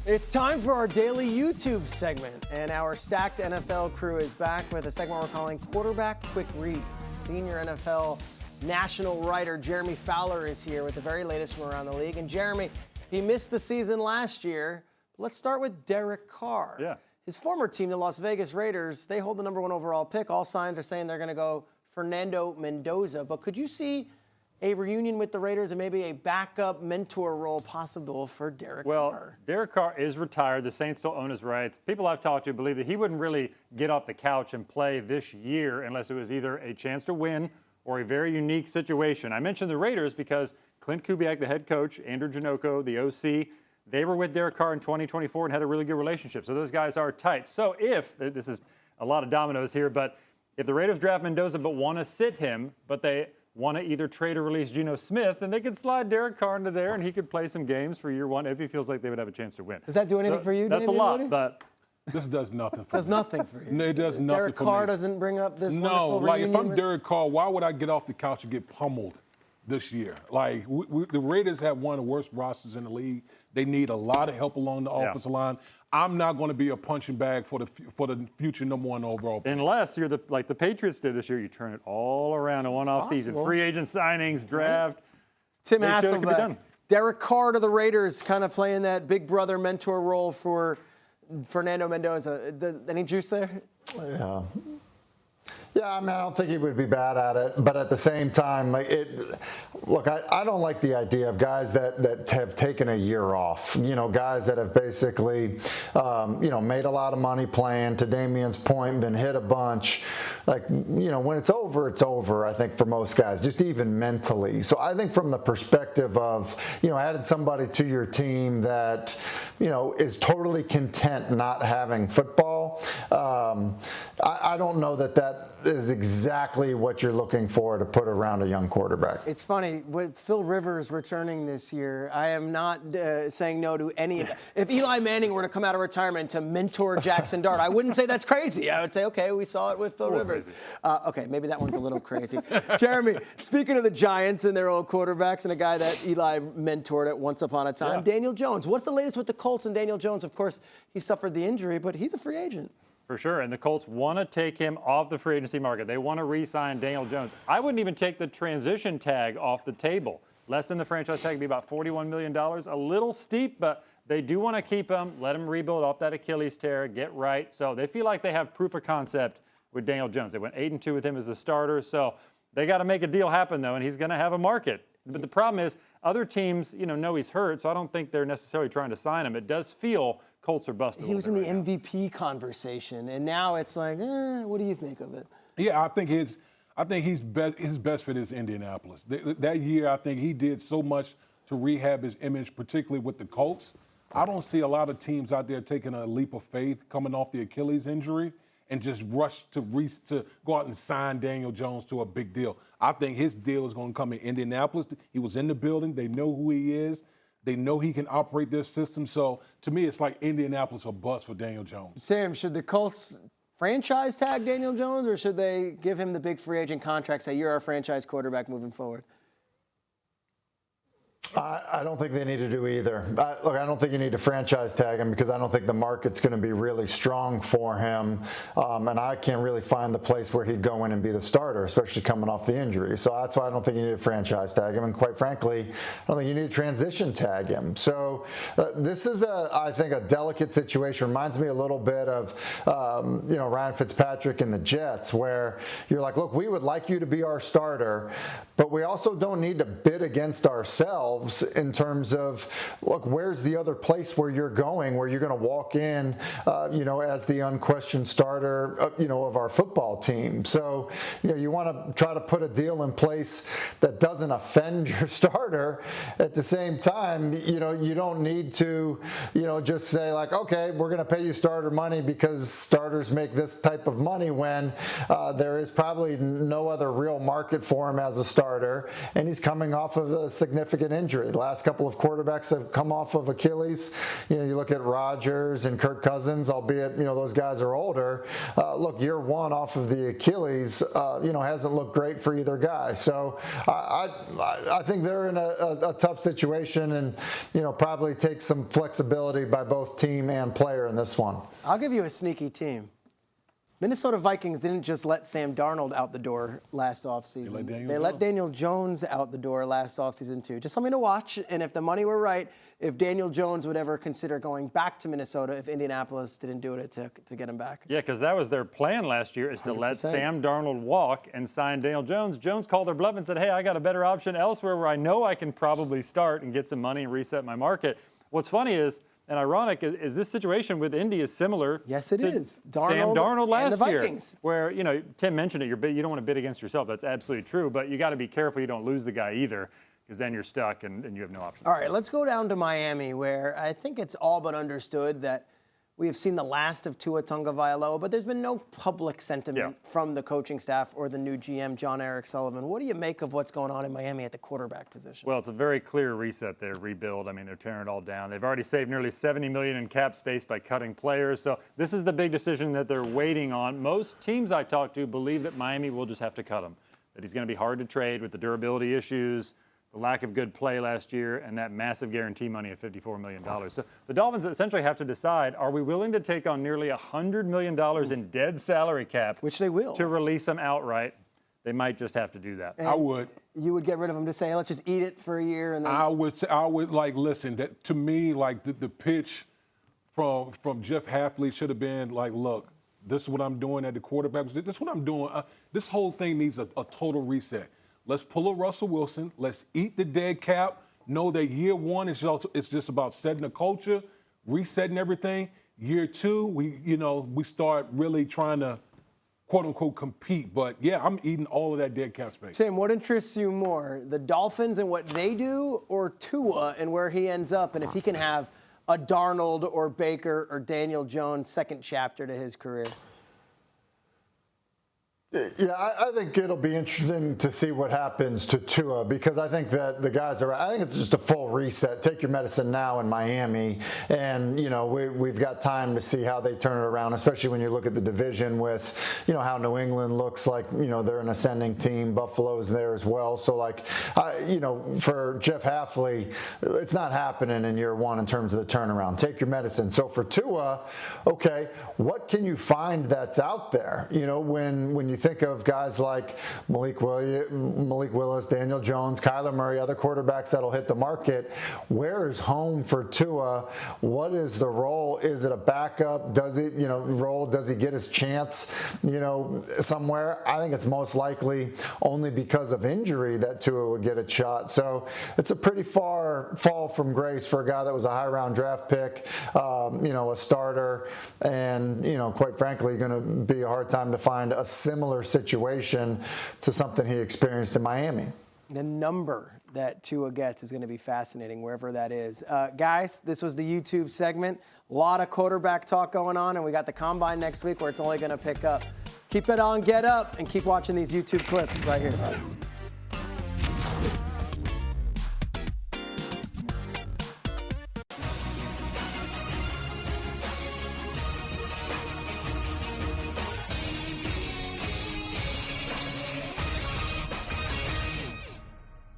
It's time for our daily YouTube segment, and our stacked NFL crew is back with a segment we're calling Quarterback Quick Reads. Senior NFL national writer Jeremy Fowler is here with the very latest from around the league. And Jeremy, he missed the season last year. Let's start with Derek Carr. Yeah. His former team, the Las Vegas Raiders, they hold the #1 overall pick. All signs are saying they're going to go Fernando Mendoza. But could you see a reunion with the Raiders and maybe a backup mentor role possible for Derek Carr? Well, Derek Carr is retired. The Saints still own his rights. People I've talked to believe that he wouldn't really get off the couch and play this year unless it was either a chance to win or a very unique situation. I mentioned the Raiders because Clint Kubiak, the head coach, Andrew Janocko, the OC, they were with Derek Carr in 2024 and had a really good relationship. So those guys are tight. So if, this is a lot of dominoes here, but if the Raiders draft Mendoza but want to sit him, but they want to either trade or release Geno Smith, and they could slide Derek Carr into there, and he could play some games for year one if he feels like they would have a chance to win. Does that do anything for you, That's Damien a lot, Woody? but this does nothing for me. Does nothing for you. No, it does nothing Derek for Carr me. doesn't bring up this No, wonderful like reunion if I'm with- Derek Carr, why would I get off the couch and get pummeled this year? Like the Raiders have one of the worst rosters in the league. They need a lot of help along the offensive line. I'm not going to be a punching bag for the future #1 overall pick. Unless you're like the Patriots did this year, you turn it all around in one off season. Free agent signings, draft. Tim They showed it could be Hasselbeck, done. Derek Carr to the Raiders, kind of playing that big brother mentor role for Fernando Mendoza. Any juice there? Yeah. Yeah, I mean, I don't think he would be bad at it, but at the same time, look, I don't like the idea of guys that have taken a year off. You know, guys that have basically, made a lot of money playing. To Damien's point, been hit a bunch. Like, when it's over, it's over. I think for most guys, just even mentally. So I think from the perspective of, adding somebody to your team that, is totally content not having football. I don't know that is exactly what you're looking for to put around a young quarterback. It's funny, with Phil Rivers returning this year, I am not saying no to any of that. If Eli Manning were to come out of retirement to mentor Jackson Dart, I wouldn't say that's crazy. I would say, okay, we saw it with Phil Rivers. Okay, maybe that one's a little crazy. Jeremy, speaking of the Giants and their old quarterbacks and a guy that Eli mentored at once upon a time, Daniel Jones. What's the latest with the Colts and Daniel Jones? Of course, he suffered the injury, but he's a free agent. For sure, and the Colts want to take him off the free agency market. They want to re-sign Daniel Jones. I wouldn't even take the transition tag off the table. Less than the franchise tag would be about $41 million. A little steep, but they do want to keep him, let him rebuild off that Achilles tear, get right. So they feel like they have proof of concept with Daniel Jones. They went 8-2 with him as the starter. So they got to make a deal happen, though, and he's going to have a market. But the problem is other teams, know he's hurt, so I don't think they're necessarily trying to sign him. It does feel Colts are busted. He was in the MVP conversation, and now it's like, what do you think of it? Yeah, I think his best fit is Indianapolis. That year, I think he did so much to rehab his image, particularly with the Colts. I don't see a lot of teams out there taking a leap of faith coming off the Achilles injury and just rush to go out and sign Daniel Jones to a big deal. I think his deal is going to come in Indianapolis. He was in the building. They know who he is. They know he can operate their system. So, to me, it's like Indianapolis or bust for Daniel Jones. Tim, should the Colts franchise tag Daniel Jones, or should they give him the big free agent contract, say, you're our franchise quarterback moving forward? I don't think they need to do either. Look, I don't think you need to franchise tag him because I don't think the market's going to be really strong for him. And I can't really find the place where he'd go in and be the starter, especially coming off the injury. So that's why I don't think you need to franchise tag him. And quite frankly, I don't think you need to transition tag him. So this is, I think, a delicate situation. Reminds me a little bit of, Ryan Fitzpatrick and the Jets, where you're like, look, we would like you to be our starter, but we also don't need to bid against ourselves in terms of, look, where's the other place where you're going, where you're going to walk in, as the unquestioned starter, of our football team. So, you want to try to put a deal in place that doesn't offend your starter. At the same time, you don't need to, just say like, okay, we're going to pay you starter money because starters make this type of money when there is probably no other real market for him as a starter, and he's coming off of a significant injury. injury. The last couple of quarterbacks have come off of Achilles. You look at Rodgers and Kirk Cousins, albeit, those guys are older. Look, year one off of the Achilles, hasn't looked great for either guy. So I think they're in a tough situation and, probably take some flexibility by both team and player in this one. I'll give you a sneaky team. Minnesota Vikings didn't just let Sam Darnold out the door last offseason. They let Daniel Jones out the door last offseason, too. Just something to watch. And if the money were right, if Daniel Jones would ever consider going back to Minnesota if Indianapolis didn't do it to get him back. Yeah, because that was their plan last year, is to 100%. let Sam Darnold walk and sign Daniel Jones. Jones called their bluff and said, hey, I got a better option elsewhere where I know I can probably start and get some money and reset my market. What's funny is, and ironic, is this situation with Indy is similar. Yes, it is. Sam Darnold last and the year, Vikings. where, Tim mentioned it, you don't want to bid against yourself. That's absolutely true, but you got to be careful you don't lose the guy either, because then you're stuck and you have no option. All right, let's go down to Miami, where I think it's all but understood that we have seen the last of Tua Tagovailoa, but there's been no public sentiment from the coaching staff or the new GM, John Eric Sullivan. What do you make of what's going on in Miami at the quarterback position? Well, it's a very clear reset there, rebuild. I mean, they're tearing it all down. They've already saved nearly $70 million in cap space by cutting players. So this is the big decision that they're waiting on. Most teams I talk to believe that Miami will just have to cut him, that he's going to be hard to trade with the durability issues, the lack of good play last year, and that massive guarantee money of $54 million. So the Dolphins essentially have to decide, are we willing to take on nearly $100 million in dead salary cap? Which they will. To release him outright. They might just have to do that. And I would. You would get rid of him to say, hey, let's just eat it for a year and then. I would listen, that to me, like the pitch from Jeff Hafley should have been like, look, this is what I'm doing at the quarterback. This is what I'm doing. This whole thing needs a total reset. Let's pull a Russell Wilson. Let's eat the dead cap. Know that year one is just about setting a culture, resetting everything. Year two, we start really trying to, quote unquote, compete. But yeah, I'm eating all of that dead cap space. Tim, what interests you more, the Dolphins and what they do, or Tua and where he ends up, and if he can have a Darnold or Baker or Daniel Jones second chapter to his career? Yeah, I think it'll be interesting to see what happens to Tua, because I think that the guys I think it's just a full reset. Take your medicine now in Miami, and we've got time to see how they turn it around, especially when you look at the division with how New England looks like they're an ascending team. Buffalo's there as well. So for Jeff Hafley, it's not happening in year one in terms of the turnaround. Take your medicine. So for Tua, okay, what can you find that's out there? When you think of guys like Malik Willis, Daniel Jones, Kyler Murray, other quarterbacks that'll hit the market, where is home for Tua? What is the role? Is it a backup? Does it, role? Does he get his chance, somewhere? I think it's most likely only because of injury that Tua would get a shot. So it's a pretty far fall from grace for a guy that was a high round draft pick, a starter, and, quite frankly, going to be a hard time to find a similar situation to something he experienced in Miami. The number that Tua gets is going to be fascinating, wherever that is. Guys, this was the YouTube segment. A lot of quarterback talk going on, and we got the Combine next week where it's only going to pick up. Keep it on, get up, and keep watching these YouTube clips right here.